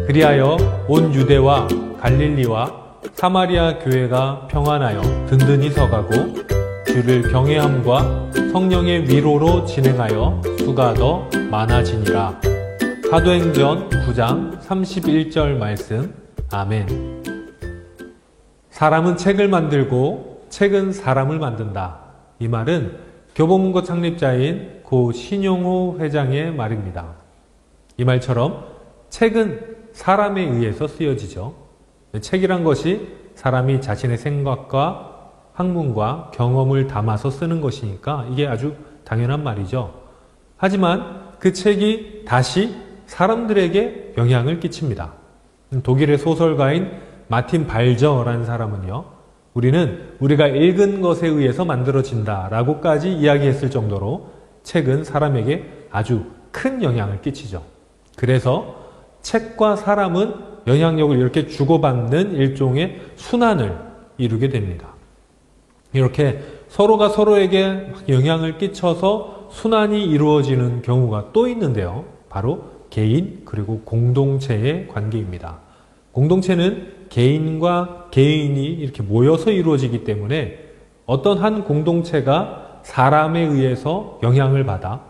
그리하여 온 유대와 갈릴리와 사마리아 교회가 평안하여 든든히 서가고 주를 경외함과 성령의 위로로 진행하여 수가 더 많아지니라. 사도행전 9장 31절 말씀. 아멘. 사람은 책을 만들고 책은 사람을 만든다. 이 말은 교보문고 창립자인 고 신용호 회장의 말입니다. 이 말처럼 책은 사람에 의해서 쓰여지죠. 책이란 것이 사람이 자신의 생각과 학문과 경험을 담아서 쓰는 것이니까 이게 아주 당연한 말이죠. 하지만 그 책이 다시 사람들에게 영향을 끼칩니다. 독일의 소설가인 마틴 발저라는 사람은요, 우리는 우리가 읽은 것에 의해서 만들어진다 라고까지 이야기했을 정도로 책은 사람에게 아주 큰 영향을 끼치죠. 그래서 책과 사람은 영향력을 이렇게 주고받는 일종의 순환을 이루게 됩니다. 이렇게 서로가 서로에게 영향을 끼쳐서 순환이 이루어지는 경우가 또 있는데요. 바로 개인 그리고 공동체의 관계입니다. 공동체는 개인과 개인이 이렇게 모여서 이루어지기 때문에 어떤 한 공동체가 사람에 의해서 영향을 받아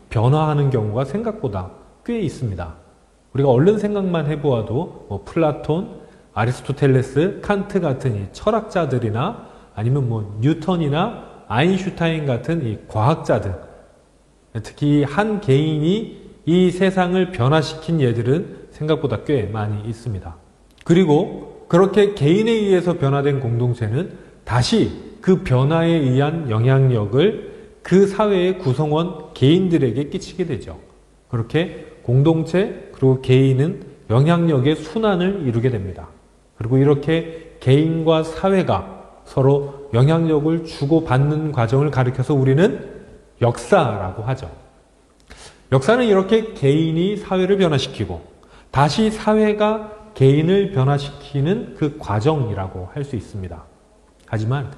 변화하는 경우가 생각보다 꽤 있습니다. 우리가 얼른 생각만 해보아도 플라톤, 아리스토텔레스, 칸트 같은 이 철학자들이나 아니면 뉴턴이나 아인슈타인 같은 이 과학자들, 특히 한 개인이 이 세상을 변화시킨 예들은 생각보다 꽤 많이 있습니다. 그리고 그렇게 개인에 의해서 변화된 공동체는 다시 그 변화에 의한 영향력을 그 사회의 구성원 개인들에게 끼치게 되죠. 그렇게 공동체 그리고 개인은 영향력의 순환을 이루게 됩니다. 그리고 이렇게 개인과 사회가 서로 영향력을 주고받는 과정을 가리켜서 우리는 역사라고 하죠. 역사는 이렇게 개인이 사회를 변화시키고 다시 사회가 개인을 변화시키는 그 과정이라고 할 수 있습니다. 하지만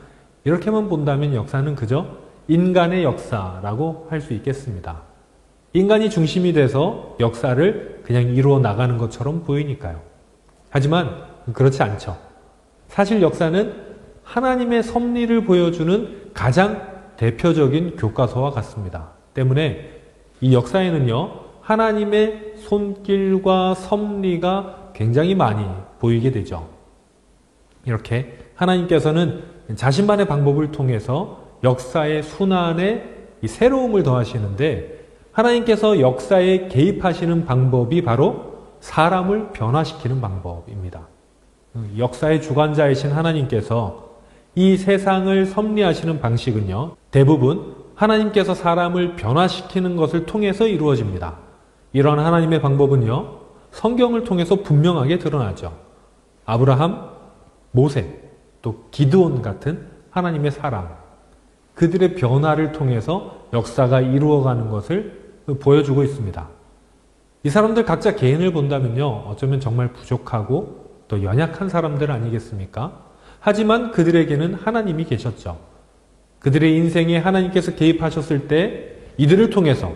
이렇게만 본다면 역사는 그저 인간의 역사라고 할 수 있겠습니다. 인간이 중심이 돼서 역사를 그냥 이루어 나가는 것처럼 보이니까요. 하지만 그렇지 않죠. 사실 역사는 하나님의 섭리를 보여주는 가장 대표적인 교과서와 같습니다. 때문에 이 역사에는요, 하나님의 손길과 섭리가 굉장히 많이 보이게 되죠. 이렇게 하나님께서는 자신만의 방법을 통해서 역사의 순환에 이 새로움을 더하시는데, 하나님께서 역사에 개입하시는 방법이 바로 사람을 변화시키는 방법입니다. 역사의 주관자이신 하나님께서 이 세상을 섭리하시는 방식은요, 대부분 하나님께서 사람을 변화시키는 것을 통해서 이루어집니다. 이런 하나님의 방법은요, 성경을 통해서 분명하게 드러나죠. 아브라함, 모세, 또 기드온 같은 하나님의 사람, 그들의 변화를 통해서 역사가 이루어가는 것을 보여주고 있습니다. 이 사람들 각자 개인을 본다면요, 어쩌면 정말 부족하고 또 연약한 사람들 아니겠습니까? 하지만 그들에게는 하나님이 계셨죠. 그들의 인생에 하나님께서 개입하셨을 때 이들을 통해서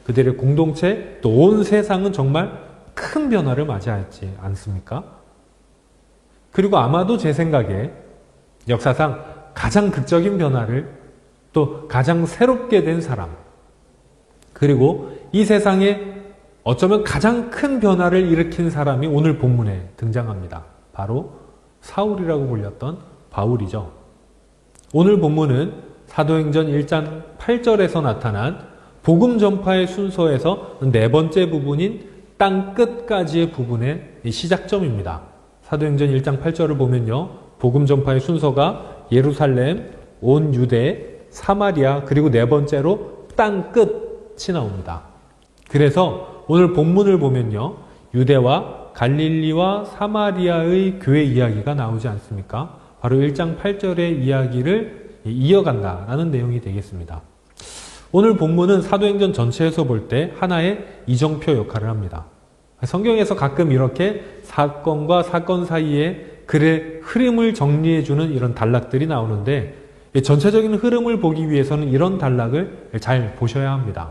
그들의 공동체 또 온 세상은 정말 큰 변화를 맞이하지 않습니까? 그리고 아마도 제 생각에 역사상 가장 극적인 변화를 또 가장 새롭게 된 사람, 그리고 이 세상에 어쩌면 가장 큰 변화를 일으킨 사람이 오늘 본문에 등장합니다. 바로 사울이라고 불렸던 바울이죠. 오늘 본문은 사도행전 1장 8절에서 나타난 복음 전파의 순서에서 네 번째 부분인 땅 끝까지의 부분의 시작점입니다. 사도행전 1장 8절을 보면요, 복음 전파의 순서가 예루살렘, 온 유대, 사마리아, 그리고 네 번째로 땅 끝이 나옵니다. 그래서 오늘 본문을 보면요, 유대와 갈릴리와 사마리아의 교회 이야기가 나오지 않습니까? 바로 1장 8절의 이야기를 이어간다라는 내용이 되겠습니다. 오늘 본문은 사도행전 전체에서 볼 때 하나의 이정표 역할을 합니다. 성경에서 가끔 이렇게 사건과 사건 사이에 글의 흐름을 정리해주는 이런 단락들이 나오는데, 전체적인 흐름을 보기 위해서는 이런 단락을 잘 보셔야 합니다.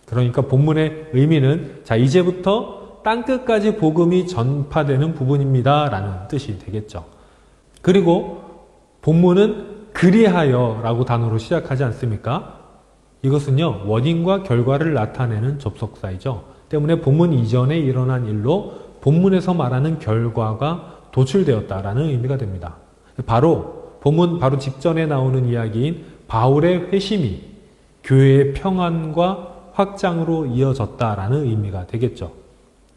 그러니까 본문의 의미는, 자, 이제부터 땅끝까지 복음이 전파되는 부분입니다 라는 뜻이 되겠죠. 그리고 본문은 그리하여 라고 단어로 시작하지 않습니까? 이것은요, 원인과 결과를 나타내는 접속사이죠. 때문에 본문 이전에 일어난 일로 본문에서 말하는 결과가 도출되었다라는 의미가 됩니다. 본문 바로 직전에 나오는 이야기인 바울의 회심이 교회의 평안과 확장으로 이어졌다라는 의미가 되겠죠.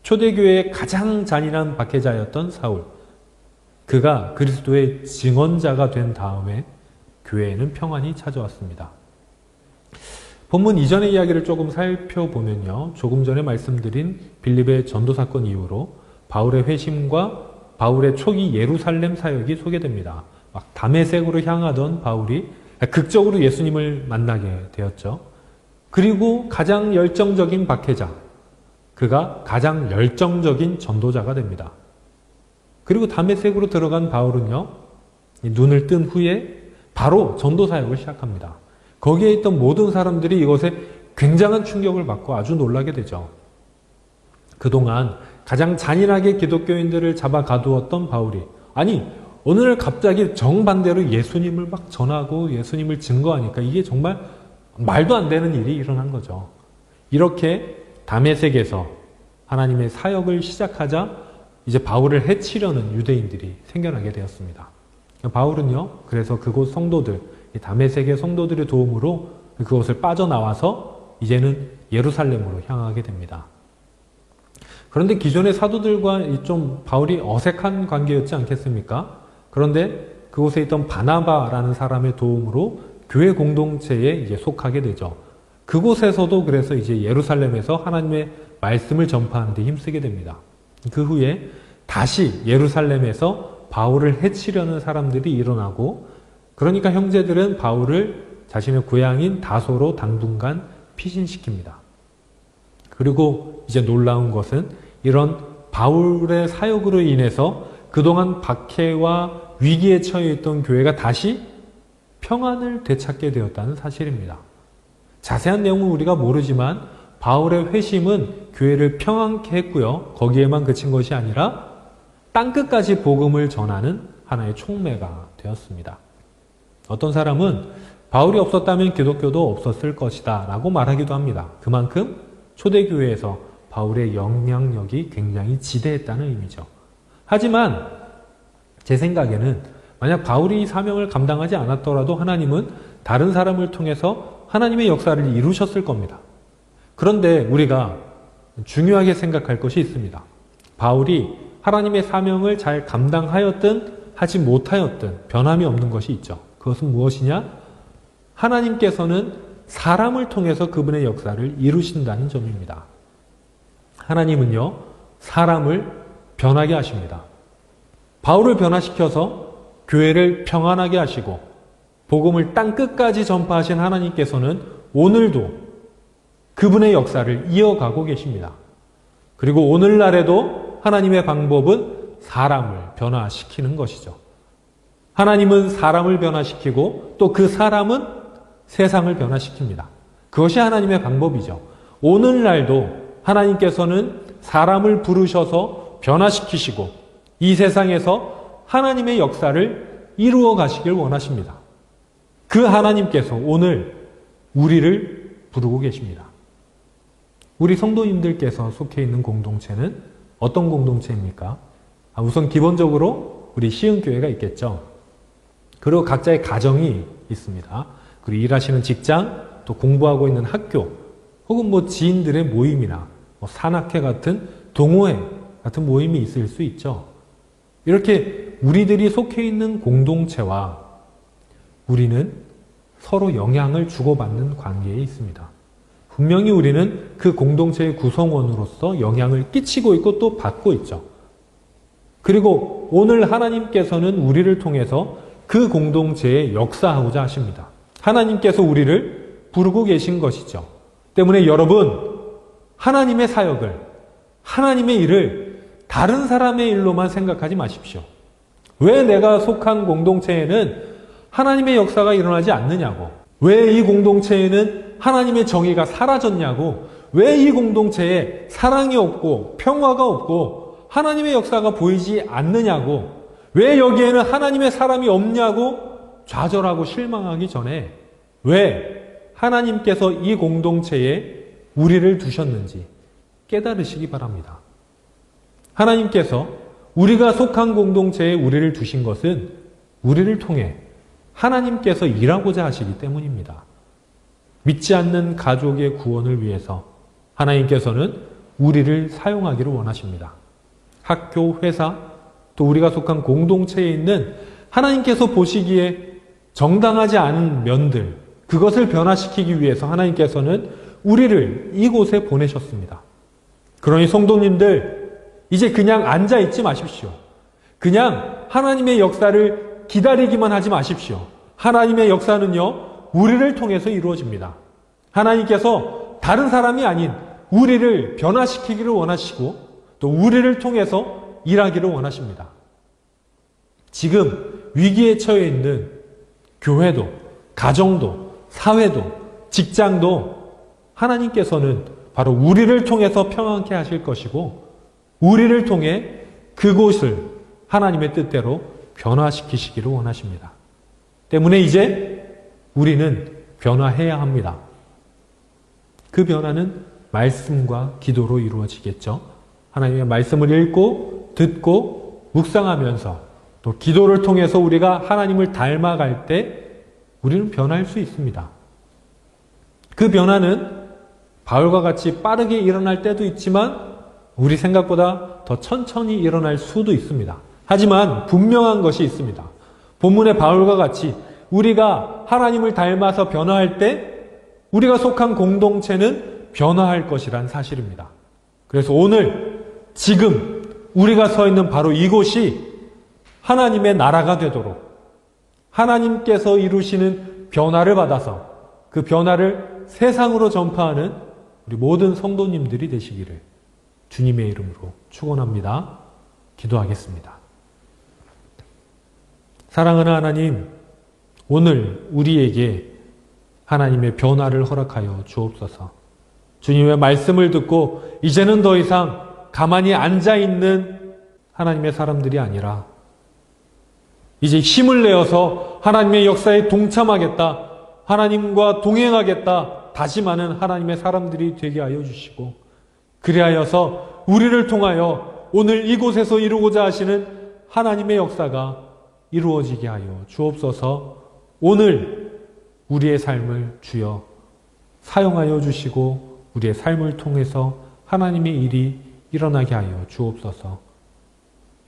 초대교회의 가장 잔인한 박해자였던 사울, 그가 그리스도의 증언자가 된 다음에 교회에는 평안이 찾아왔습니다. 본문 이전의 이야기를 조금 살펴보면요, 조금 전에 말씀드린 빌립의 전도 사건 이후로 바울의 회심과 바울의 초기 예루살렘 사역이 소개됩니다. 막 다메섹으로 향하던 바울이 극적으로 예수님을 만나게 되었죠. 그리고 가장 열정적인 박해자, 그가 가장 열정적인 전도자가 됩니다. 그리고 다메섹으로 들어간 바울은요, 눈을 뜬 후에 바로 전도 사역을 시작합니다. 거기에 있던 모든 사람들이 이것에 굉장한 충격을 받고 아주 놀라게 되죠. 그동안 가장 잔인하게 기독교인들을 잡아 가두었던 바울이, 아니 오늘 갑자기 정반대로 예수님을 막 전하고 예수님을 증거하니까 이게 정말 말도 안 되는 일이 일어난 거죠. 이렇게 다메섹에서 하나님의 사역을 시작하자 이제 바울을 해치려는 유대인들이 생겨나게 되었습니다. 바울은요, 그래서 그곳 성도들, 다메섹의 성도들의 도움으로 그것을 빠져나와서 이제는 예루살렘으로 향하게 됩니다. 그런데 기존의 사도들과 좀 바울이 어색한 관계였지 않겠습니까? 그런데 그곳에 있던 바나바라는 사람의 도움으로 교회 공동체에 이제 속하게 되죠. 그곳에서도 그래서 이제 예루살렘에서 하나님의 말씀을 전파하는 데 힘쓰게 됩니다. 그 후에 다시 예루살렘에서 바울을 해치려는 사람들이 일어나고, 그러니까 형제들은 바울을 자신의 고향인 다소로 당분간 피신시킵니다. 그리고 이제 놀라운 것은 이런 바울의 사역으로 인해서 그동안 박해와 위기에 처해 있던 교회가 다시 평안을 되찾게 되었다는 사실입니다. 자세한 내용은 우리가 모르지만 바울의 회심은 교회를 평안케 했고요. 거기에만 그친 것이 아니라 땅끝까지 복음을 전하는 하나의 촉매가 되었습니다. 어떤 사람은 바울이 없었다면 기독교도 없었을 것이다 라고 말하기도 합니다. 그만큼 초대교회에서 바울의 영향력이 굉장히 지대했다는 의미죠. 하지만 제 생각에는 만약 바울이 이 사명을 감당하지 않았더라도 하나님은 다른 사람을 통해서 하나님의 역사를 이루셨을 겁니다. 그런데 우리가 중요하게 생각할 것이 있습니다. 바울이 하나님의 사명을 잘 감당하였든 하지 못하였든 변함이 없는 것이 있죠. 그것은 무엇이냐? 하나님께서는 사람을 통해서 그분의 역사를 이루신다는 점입니다. 하나님은요, 사람을 변하게 하십니다. 바울을 변화시켜서 교회를 평안하게 하시고 복음을 땅끝까지 전파하신 하나님께서는 오늘도 그분의 역사를 이어가고 계십니다. 그리고 오늘날에도 하나님의 방법은 사람을 변화시키는 것이죠. 하나님은 사람을 변화시키고 또 그 사람은 세상을 변화시킵니다. 그것이 하나님의 방법이죠. 오늘날도 하나님께서는 사람을 부르셔서 변화시키시고 이 세상에서 하나님의 역사를 이루어 가시길 원하십니다. 그 하나님께서 오늘 우리를 부르고 계십니다. 우리 성도님들께서 속해 있는 공동체는 어떤 공동체입니까? 우선 기본적으로 우리 시흥교회가 있겠죠. 그리고 각자의 가정이 있습니다. 그리고 일하시는 직장, 또 공부하고 있는 학교, 혹은 지인들의 모임이나 산악회 같은 동호회 같은 모임이 있을 수 있죠. 이렇게 우리들이 속해 있는 공동체와 우리는 서로 영향을 주고받는 관계에 있습니다. 분명히 우리는 그 공동체의 구성원으로서 영향을 끼치고 있고 또 받고 있죠. 그리고 오늘 하나님께서는 우리를 통해서 그 공동체에 역사하고자 하십니다. 하나님께서 우리를 부르고 계신 것이죠. 때문에 여러분, 하나님의 사역을, 하나님의 일을 다른 사람의 일로만 생각하지 마십시오. 왜 내가 속한 공동체에는 하나님의 역사가 일어나지 않느냐고, 왜 이 공동체에는 하나님의 정의가 사라졌냐고, 왜 이 공동체에 사랑이 없고 평화가 없고 하나님의 역사가 보이지 않느냐고, 왜 여기에는 하나님의 사람이 없냐고 좌절하고 실망하기 전에 왜 하나님께서 이 공동체에 우리를 두셨는지 깨달으시기 바랍니다. 하나님께서 우리가 속한 공동체에 우리를 두신 것은 우리를 통해 하나님께서 일하고자 하시기 때문입니다. 믿지 않는 가족의 구원을 위해서 하나님께서는 우리를 사용하기를 원하십니다. 학교, 회사, 또 우리가 속한 공동체에 있는 하나님께서 보시기에 정당하지 않은 면들, 그것을 변화시키기 위해서 하나님께서는 우리를 이곳에 보내셨습니다. 그러니 성도님들, 이제 그냥 앉아 있지 마십시오. 그냥 하나님의 역사를 기다리기만 하지 마십시오. 하나님의 역사는요, 우리를 통해서 이루어집니다. 하나님께서 다른 사람이 아닌 우리를 변화시키기를 원하시고 또 우리를 통해서 일하기를 원하십니다. 지금 위기에 처해 있는 교회도, 가정도, 사회도, 직장도 하나님께서는 바로 우리를 통해서 평안케 하실 것이고 우리를 통해 그곳을 하나님의 뜻대로 변화시키시기를 원하십니다. 때문에 이제 우리는 변화해야 합니다. 그 변화는 말씀과 기도로 이루어지겠죠. 하나님의 말씀을 읽고 듣고 묵상하면서 또 기도를 통해서 우리가 하나님을 닮아갈 때 우리는 변할 수 있습니다. 그 변화는 바울과 같이 빠르게 일어날 때도 있지만 우리 생각보다 더 천천히 일어날 수도 있습니다. 하지만 분명한 것이 있습니다. 본문의 바울과 같이 우리가 하나님을 닮아서 변화할 때 우리가 속한 공동체는 변화할 것이란 사실입니다. 그래서 오늘 지금 우리가 서 있는 바로 이곳이 하나님의 나라가 되도록 하나님께서 이루시는 변화를 받아서 그 변화를 세상으로 전파하는 우리 모든 성도님들이 되시기를 주님의 이름으로 축원합니다. 기도하겠습니다. 사랑하는 하나님, 오늘 우리에게 하나님의 변화를 허락하여 주옵소서. 주님의 말씀을 듣고 이제는 더 이상 가만히 앉아있는 하나님의 사람들이 아니라 이제 힘을 내어서 하나님의 역사에 동참하겠다, 하나님과 동행하겠다 다짐하는 하나님의 사람들이 되게 하여 주시고 그리하여서 우리를 통하여 오늘 이곳에서 이루고자 하시는 하나님의 역사가 이루어지게 하여 주옵소서. 오늘 우리의 삶을 주여 사용하여 주시고 우리의 삶을 통해서 하나님의 일이 일어나게 하여 주옵소서.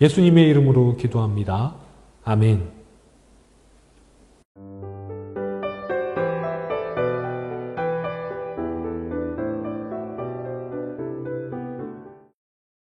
예수님의 이름으로 기도합니다. 아멘.